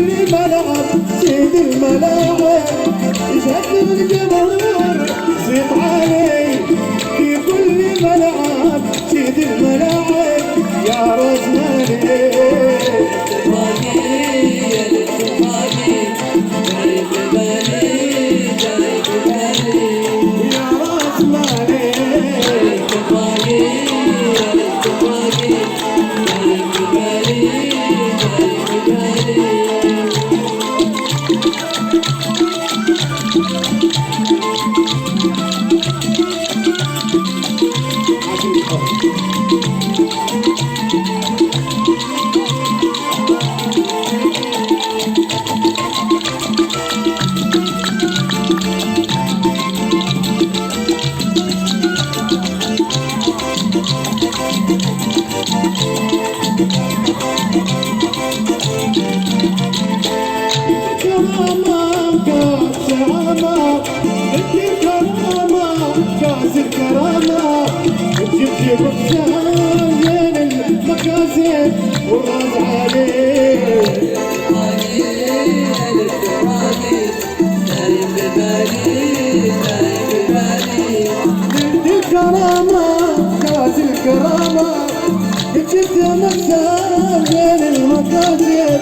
كل ملعب سيد الملاعب يشهد الجمهور صيت عالي في كل ملعب سيد الملاعب يا راس مالي كاس الكرامة جبت بكسان المكاسب والراس عليه الكرامة كاس الكرامة جبت بكسان المكاسب